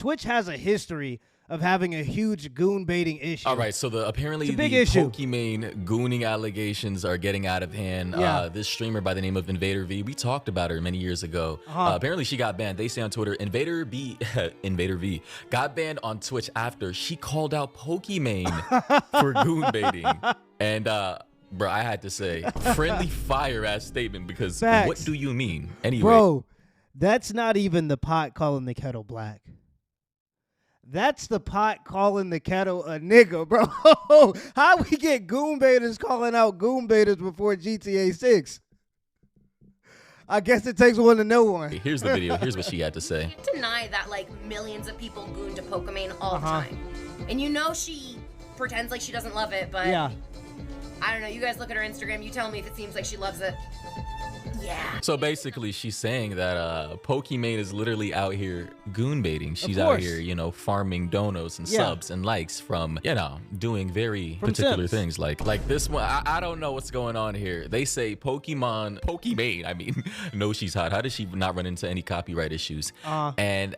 Twitch has a history of having a huge goon baiting issue. All right, so apparently the Pokimane gooning allegations are getting out of hand. This streamer by the name of Invader V, we talked about her many years ago. Apparently she got banned. They say on Twitter, Invader V got banned on Twitch after she called out Pokimane for goon baiting. And bro, I had to say, friendly fire ass statement, because what do you mean? Anyway. Bro, that's not even the pot calling the kettle black. That's the pot calling the kettle a nigga, bro. How we get goon baiters calling out goon baiters before GTA 6? I guess it takes one to know one. Here's the video. Here's what she had to say. You deny that like millions of people goon to Pokimane all the time. And you know she pretends like she doesn't love it, but I don't know. You guys look at her Instagram. You tell me if it seems like she loves it. Yeah. So basically, she's saying that Pokimane is literally out here goon baiting. She's out here, you know, farming donos and subs and likes from, you know, doing very particular things like this one. I don't know what's going on here. They say Pokimane, I mean, no, she's hot. How does she not run into any copyright issues? And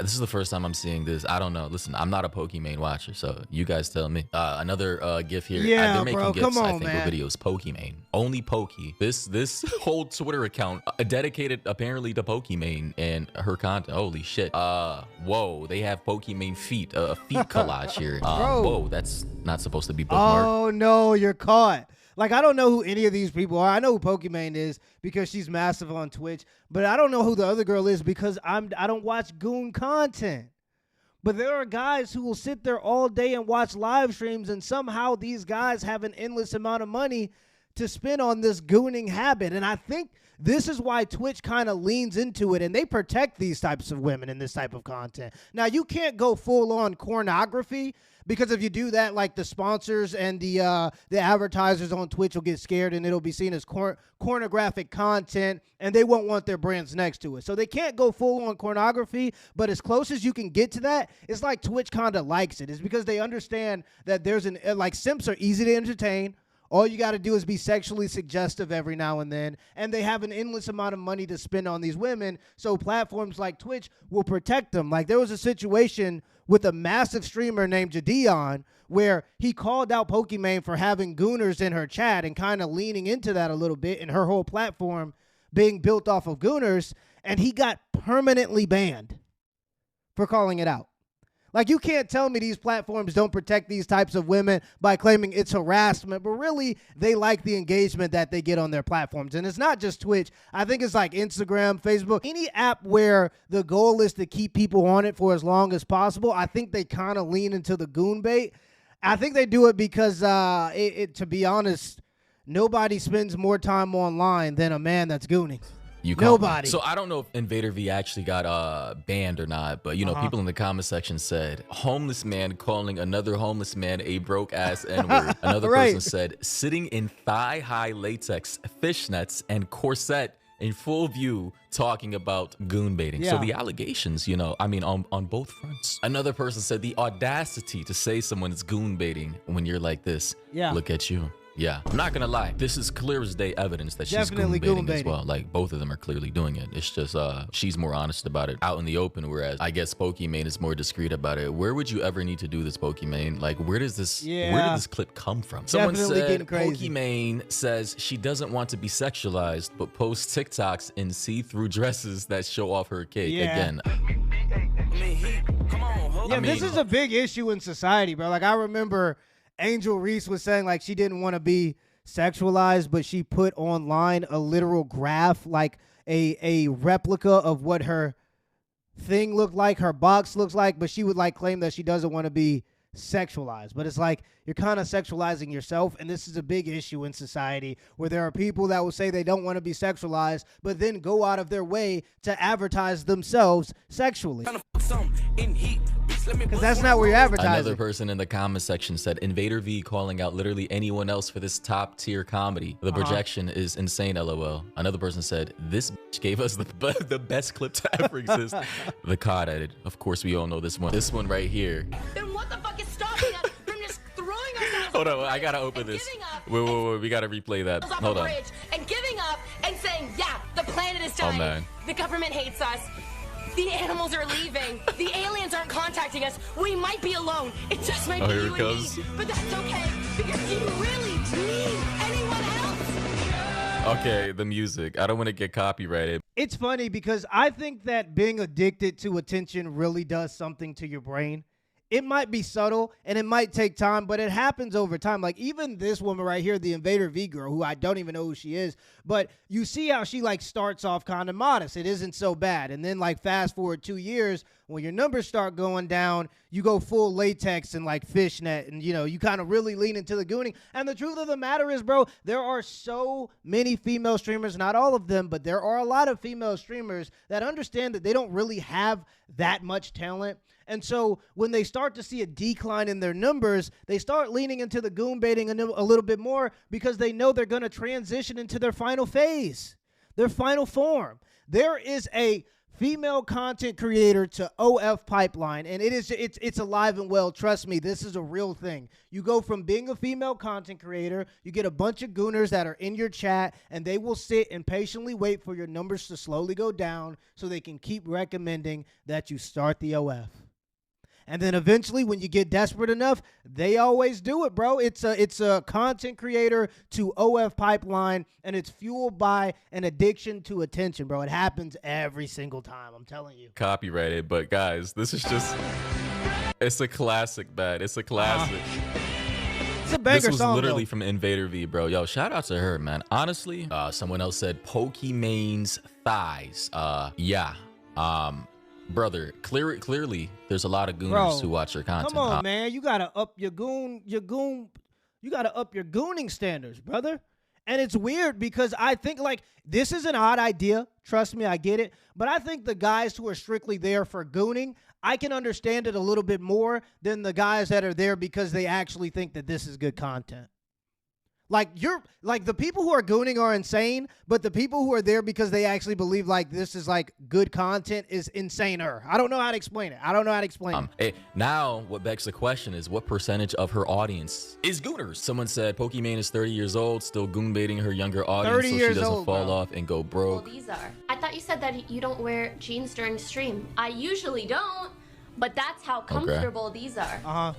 this is the first time I'm seeing this. I don't know. Listen, I'm not a Pokimane watcher, so you guys tell me. Another gif here. Yeah, they're making bro, gifs, come on, I think, man. with videos. Pokimane. Only Poki. This whole Twitter account dedicated apparently to Pokimane and her content. Holy shit. Whoa, they have Pokimane feet. A feet collage here. Whoa, that's not supposed to be bookmarked. Oh, no, you're caught. Like, I don't know who any of these people are. I know who Pokimane is because she's massive on Twitch, but I don't know who the other girl is because I don't watch goon content. But there are guys who will sit there all day and watch live streams, and somehow these guys have an endless amount of money to spend on this gooning habit. And I think this is why Twitch kind of leans into it, and they protect these types of women in this type of content. Now, you can't go full-on pornography, because if you do that, like the sponsors and the advertisers on Twitch will get scared, and it'll be seen as pornographic content, and they won't want their brands next to it. So they can't go full-on pornography, but as close as you can get to that, it's like Twitch kind of likes it. It's because they understand that there's like simps are easy to entertain. All you got to do is be sexually suggestive every now and then, and they have an endless amount of money to spend on these women, so platforms like Twitch will protect them. Like, there was a situation with a massive streamer named Jadeon where he called out Pokimane for having gooners in her chat and kind of leaning into that a little bit, and her whole platform being built off of gooners, and he got permanently banned for calling it out. Like, you can't tell me these platforms don't protect these types of women by claiming it's harassment, but really they like the engagement that they get on their platforms. And it's not just Twitch. I think it's like Instagram, Facebook, any app where the goal is to keep people on it for as long as possible. I think they kind of lean into the goon bait. I think they do it because, to be honest, nobody spends more time online than a man that's gooning. Nobody. So I don't know if Invader V actually got banned or not, but you know, people in the comment section said homeless man calling another homeless man a broke ass N-word. Another person said sitting in thigh-high latex fishnets and corset in full view talking about goon baiting. So the allegations, you know, I mean, on both fronts. Another person said the audacity to say someone is goon baiting when you're like this. Look at you. Yeah, I'm not gonna lie. This is clear as day evidence that she's goon baiting as well. Like, both of them are clearly doing it. It's just she's more honest about it out in the open, whereas I guess Pokimane is more discreet about it. Where would you ever need to do this, Pokimane? Like, where does this where did this clip come from? Someone said Pokimane says she doesn't want to be sexualized, but posts TikToks in see-through dresses that show off her cake. Again. This is a big issue in society, bro. Like, I remember Angel Reese was saying like she didn't want to be sexualized, but she put online a literal graph, like a replica of what her thing looked like, her box looks like, but she would like claim that she doesn't want to be sexualized. But it's like you're kind of sexualizing yourself, and this is a big issue in society where there are people that will say they don't want to be sexualized, but then go out of their way to advertise themselves sexually. Because that's not where you're advertising. Another person in the comment section said Invader V calling out literally anyone else for this top tier comedy. The projection is insane, lol. Another person said this bitch gave us the best clip to ever exist. The COD added, of course we all know this one. This one right here. Then what the fuck is stopping us from just throwing ourselves? Hold on, I gotta open this. Wait, we gotta replay that. Hold on. And giving up and saying, yeah, the planet is dying. Oh man. The government hates us. The animals are leaving. The aliens aren't contacting us. We might be alone. It just might be here you it and comes. me. But that's okay, because do you really need anyone else? Okay, the music. I don't want to get copyrighted. It's funny because I think that being addicted to attention really does something to your brain. It might be subtle and it might take time, but it happens over time. Like even this woman right here, the Invader V girl, who I don't even know who she is, but you see how she like starts off kind of modest. It isn't so bad. And then like fast forward 2 years, when your numbers start going down, you go full latex and like fishnet and, you know, you kind of really lean into the gooning. And the truth of the matter is, bro, there are so many female streamers, not all of them, but there are a lot of female streamers that understand that they don't really have that much talent. And so when they start to see a decline in their numbers, they start leaning into the goon baiting a little bit more because they know they're going to transition into their final phase, their final form. There is a female content creator to OF pipeline, and it's alive and well. Trust me, this is a real thing. You go from being a female content creator, you get a bunch of gooners that are in your chat, and they will sit and patiently wait for your numbers to slowly go down so they can keep recommending that you start the OF. And then eventually, when you get desperate enough, they always do it, bro. It's a content creator to OF pipeline, and it's fueled by an addiction to attention, bro. It happens every single time, I'm telling you. Copyrighted, but guys, this is just, it's a classic, man. It's a classic. It's a banger This was song, literally though. from Invader V, bro. Yo, shout out to her, man. Honestly, someone else said Pokimane's thighs. Yeah. Brother, clearly, there's a lot of gooners Bro, who watch your content. Come on, man. You gotta up you gotta up your gooning standards, brother. And it's weird because I think like this is an odd idea. Trust me, I get it. But I think the guys who are strictly there for gooning, I can understand it a little bit more than the guys that are there because they actually think that this is good content. Like the people who are gooning are insane, but the people who are there because they actually believe like this is like good content is insaner. I don't know how to explain it. Hey, now what begs the question is what percentage of her audience is gooners? Someone said Pokimane is 30 years old, still goon baiting her younger audience 30 so she years doesn't old, fall bro. off and go broke. Well, these are. I thought you said that you don't wear jeans during stream. I usually don't, but that's how comfortable these are.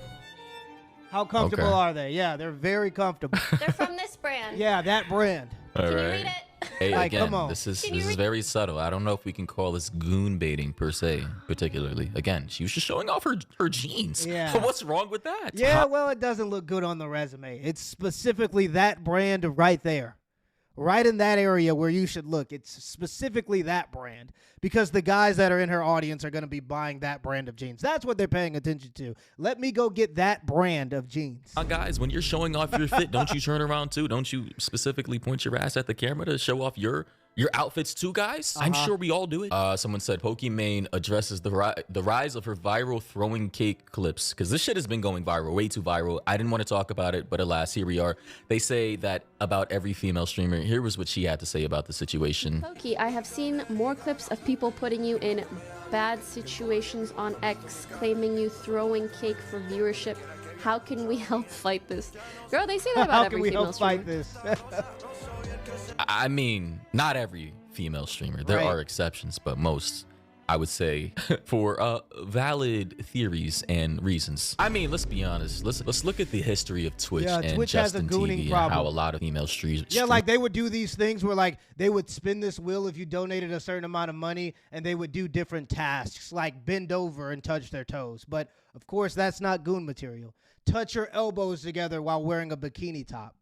How comfortable Okay. are they? Yeah, they're very comfortable. They're from this brand. Yeah, that brand. All Can you right. read it? Hey, Like, again, come on. this is Can you read- very subtle. I don't know if we can call this goon baiting per se, particularly. Again, she was just showing off her jeans. Yeah. What's wrong with that? Yeah, well, it doesn't look good on the resume. It's specifically that brand right there. Right in that area where you should look. It's specifically that brand because the guys that are in her audience are going to be buying that brand of jeans. That's what they're paying attention to. Let me go get that brand of jeans. Guys, when you're showing off your fit, don't you turn around too? Don't you specifically point your ass at the camera to show off your outfits too, guys? I'm sure we all do it. Someone said Pokimane addresses the rise of her viral throwing cake clips because this shit has been going viral, way too viral. I didn't want to talk about it, but alas, here we are. They say that about every female streamer. Here was what she had to say about the situation. Loki, I have seen more clips of people putting you in bad situations on X, claiming you throwing cake for viewership. How can we help fight this? Girl, they say that about How every can we female help streamer. fight this? I mean, not every female streamer. There Right. are exceptions, but most, I would say, for valid theories and reasons. I mean, let's be honest. Let's look at the history of Twitch Yeah, and Twitch has a Justin gooning TV and problem. how a lot of female streamers. Yeah, like they would do these things where like they would spin this wheel if you donated a certain amount of money and they would do different tasks like bend over and touch their toes. But of course, that's not goon material. Touch your elbows together while wearing a bikini top.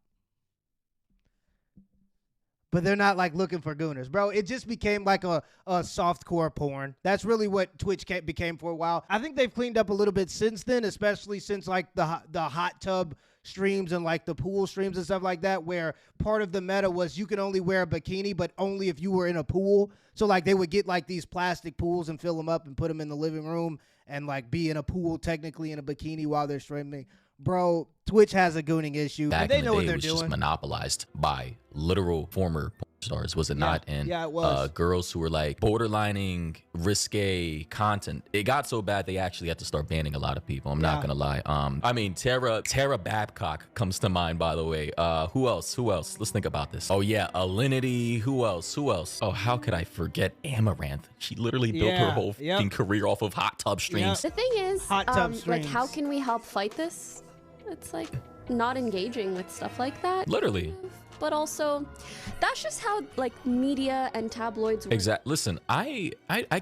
But they're not like looking for gooners, bro. It just became like a softcore porn. That's really what Twitch became for a while. I think they've cleaned up a little bit since then, especially since like the hot tub streams and like the pool streams and stuff like that, where part of the meta was you could only wear a bikini, but only if you were in a pool. So like they would get like these plastic pools and fill them up and put them in the living room and like be in a pool technically in a bikini while they're streaming. Bro, Twitch has a gooning issue. Back And they in know the what day, they're it was just doing. monopolized by literal former porn stars, was it not? And yeah, it was. girls who were like borderlining risque content. It got so bad they actually had to start banning a lot of people. I'm not gonna lie. I mean, Tara Babcock comes to mind, by the way. Who else? Let's think about this. Oh yeah, Alinity. Who else? Oh, how could I forget Amaranth? She literally built her whole fucking career off of hot tub streams. The thing is, Hot tub like, streams. how can we help fight this? It's like not engaging with stuff like that. Literally. But also, that's just how like media and tabloids work. Exactly. Listen, I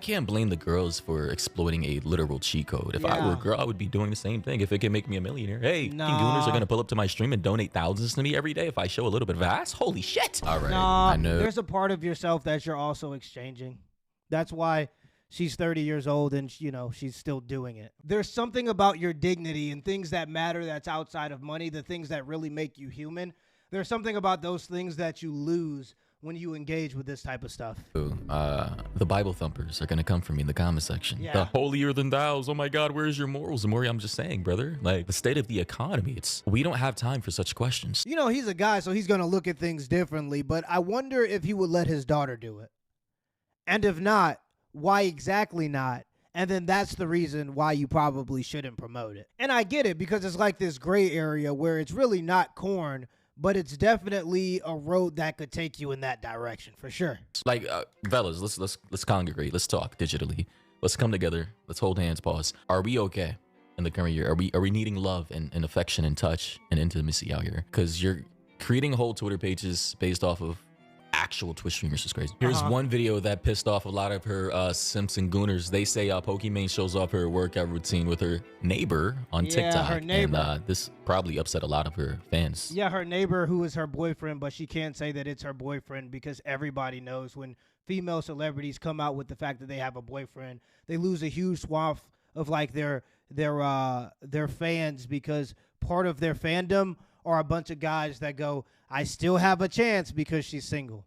can't blame the girls for exploiting a literal cheat code. If I were a girl, I would be doing the same thing. If it can make me a millionaire, hey, gooners are gonna pull up to my stream and donate thousands to me every day if I show a little bit of ass. Holy shit! All right, I know. There's a part of yourself that you're also exchanging. That's why she's 30 years old and she's still doing it. There's something about your dignity and things that matter that's outside of money, the things that really make you human. There's something about those things that you lose when you engage with this type of stuff. The Bible thumpers are gonna come for me in the comment section. Yeah. The holier than thous. Oh my God, where's your morals? Amori, I'm just saying, brother. Like the state of the economy. We don't have time for such questions. He's a guy, so he's gonna look at things differently. But I wonder if he would let his daughter do it, and if not, why exactly not? And then that's the reason why you probably shouldn't promote it. And I get it because it's like this gray area where it's really not corn, but it's definitely a road that could take you in that direction for sure. Like, fellas, let's congregate. Let's talk digitally. Let's come together. Let's hold hands. Pause. Are we okay in the current year? Are we needing love and affection and touch and intimacy out here? Because you're creating whole Twitter pages based off of actual Twitch streamers is crazy. Here's one video that pissed off a lot of her simps and gooners. They say Pokimane shows off her workout routine with her neighbor on TikTok. Her neighbor. And this probably upset a lot of her fans. Yeah, her neighbor who is her boyfriend, but she can't say that it's her boyfriend because everybody knows when female celebrities come out with the fact that they have a boyfriend, they lose a huge swath of like their fans because part of their fandom are a bunch of guys that go, I still have a chance because she's single.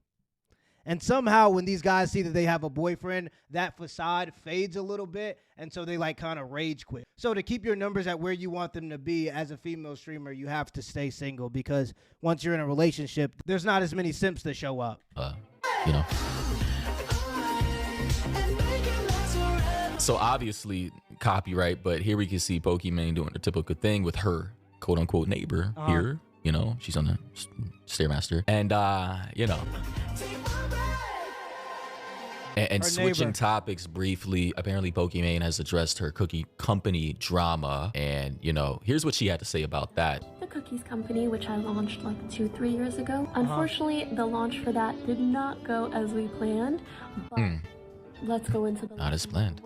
And somehow when these guys see that they have a boyfriend, that facade fades a little bit, and so they like kind of rage quit. So to keep your numbers at where you want them to be as a female streamer, you have to stay single because once you're in a relationship, there's not as many simps that show up. So obviously copyright, but here we can see Pokimane doing her typical thing with her quote unquote neighbor here. She's on the Stairmaster. And, and switching topics briefly, apparently Pokimane has addressed her cookie company drama. And, here's what she had to say about that. The cookies company, which I launched like 2-3 years ago. Unfortunately, the launch for that did not go as we planned. But let's go into the not as planned.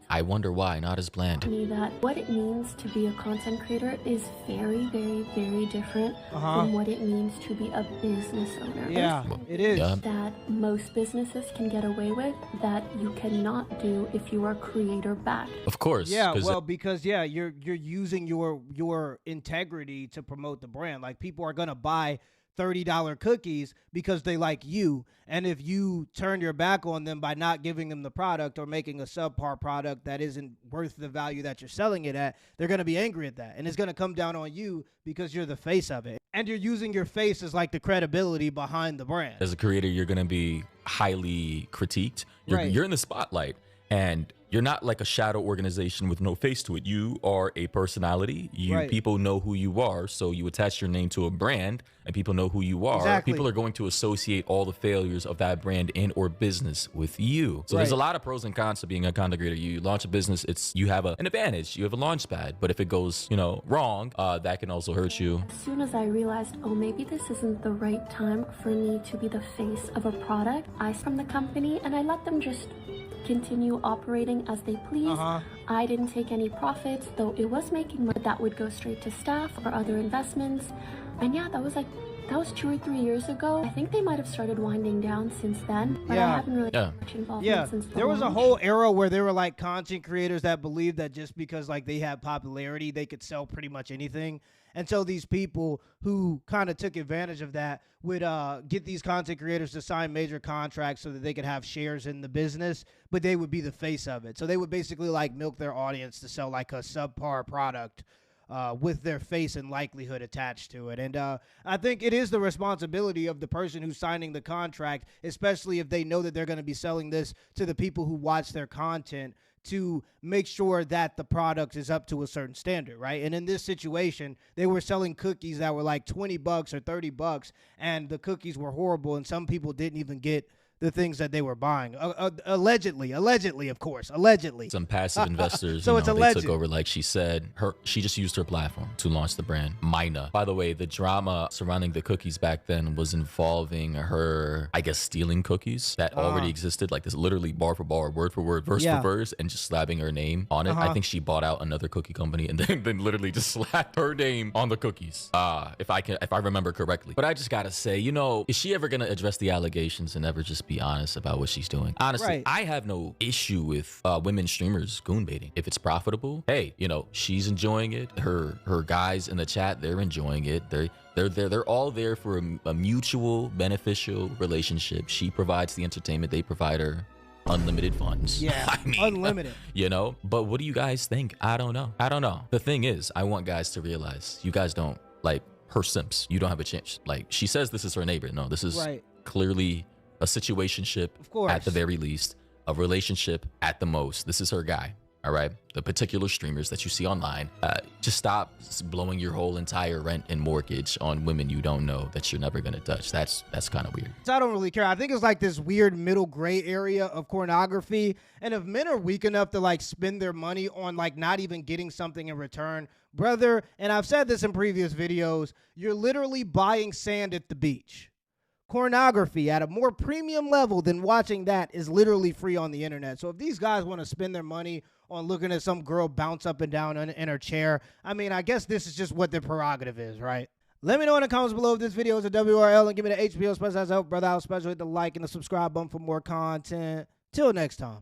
I wonder why not as planned. That what it means to be a content creator is very, very, very different from what it means to be a business owner. Yeah, it is. That most businesses can get away with that you cannot do if you are creator backed. Of course. Yeah, because you're using your integrity to promote the brand. Like people are gonna buy $30 cookies because they like you, and if you turn your back on them by not giving them the product or making a subpar product that isn't worth the value that you're selling it at, they're going to be angry at that, and it's going to come down on you because you're the face of it, and you're using your face as like the credibility behind the brand. As a creator, you're going to be highly critiqued. You're in the spotlight, and you're not like a shadow organization with no face to it. You are a personality. People know who you are, so you attach your name to a brand, and people know who you are. Exactly. People are going to associate all the failures of that brand and or business with you. So there's a lot of pros and cons to being a content creator. You launch a business, you have an advantage. You have a launch pad, but if it goes, wrong, that can also hurt you. As soon as I realized, maybe this isn't the right time for me to be the face of a product, I from the company and I let them just continue operating as they please. I didn't take any profits, though it was making money that would go straight to staff or other investments. And yeah, that was 2 or 3 years ago. I think they might have started winding down since then, but I haven't really had much involvement since the there was launch. a whole era where there were like content creators that believed that just because like they had popularity, they could sell pretty much anything. And so these people who kind of took advantage of that would get these content creators to sign major contracts so that they could have shares in the business, but they would be the face of it. So they would basically like milk their audience to sell like a subpar product with their face and likelihood attached to it. And I think it is the responsibility of the person who's signing the contract, especially if they know that they're going to be selling this to the people who watch their content, to make sure that the product is up to a certain standard, right? And in this situation, they were selling cookies that were like $20 or $30, and the cookies were horrible, and some people didn't even get the things that they were buying. Allegedly, of course, allegedly. Some passive investors, so they took over, like she said. She just used her platform to launch the brand, Mina. By the way, the drama surrounding the cookies back then was involving her, I guess, stealing cookies that already existed, like this literally bar for bar, word for word, verse for verse, and just slapping her name on it. I think she bought out another cookie company and then literally just slapped her name on the cookies, if I remember correctly. But I just gotta say, is she ever gonna address the allegations and ever just be honest about what she's doing? Honestly, I have no issue with women streamers goon baiting. If it's profitable, hey, she's enjoying it. Her guys in the chat, they're enjoying it. They're all there for a mutual beneficial relationship. She provides the entertainment, they provide her unlimited funds. Yeah, I mean, unlimited. But what do you guys think? I don't know. The thing is, I want guys to realize you guys don't like her simps. You don't have a chance. Like, she says this is her neighbor. No, this is clearly a situationship at the very least, a relationship at the most. This is her guy, all right? The particular streamers that you see online, just stop blowing your whole entire rent and mortgage on women you don't know that you're never gonna touch. That's kind of weird. I don't really care. I think it's like this weird middle gray area of pornography, and if men are weak enough to like spend their money on like not even getting something in return, brother, and I've said this in previous videos, you're literally buying sand at the beach. Pornography at a more premium level than watching that is literally free on the internet. So if these guys want to spend their money on looking at some girl bounce up and down in her chair, I mean, I guess this is just what their prerogative is, right? Let me know in the comments below if this video is a WRL, and give me the HBO special as help, brother. I'll special hit the like and the subscribe button for more content. Till next time.